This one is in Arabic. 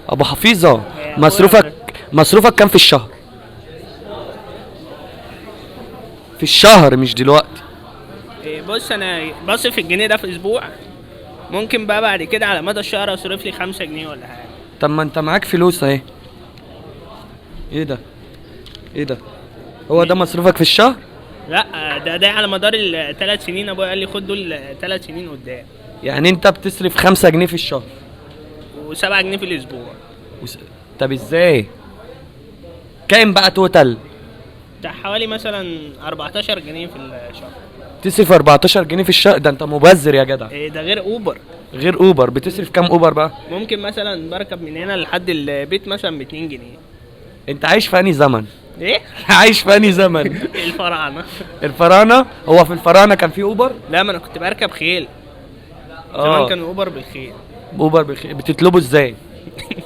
ابو حفيظه، أبويا مصروفك كام في الشهر؟ في الشهر مش دلوقتي. بص انا بصرف الجنيه ده في اسبوع، ممكن بقى بعد كده على مدى الشهر اصرف لي 5 جنيه ولا حاجه. طب ما انت معاك فلوس اهي. ايه ده؟ ايه ده؟ هو ده مصروفك في الشهر؟ لا ده على مدار ال3 سنين، ابويا قال لي خد دول 3 سنين قدام. يعني انت بتصرف 5 جنيه في الشهر؟ و7 جنيه في الاسبوع. وس... طب ازاي؟ كام بقى توتال؟ ده حوالي مثلا 14 جنيه في الشهر. تصرف 14 جنيه في الشهر؟ ده انت مبذر يا جدع. ده غير اوبر. غير اوبر، بتصرف كام اوبر بقى؟ ممكن مثلا بركب من هنا لحد البيت مثلا ب2 جنيه. انت عايش في انهي زمن؟ ايه؟ عايش في انهي زمن؟ الفراعنه. الفراعنه؟ هو في الفراعنه كان في اوبر؟ لا، ما انا كنت بركب خيل. زمان كان اوبر بالخيل. اوبر بتطلبه ازاي؟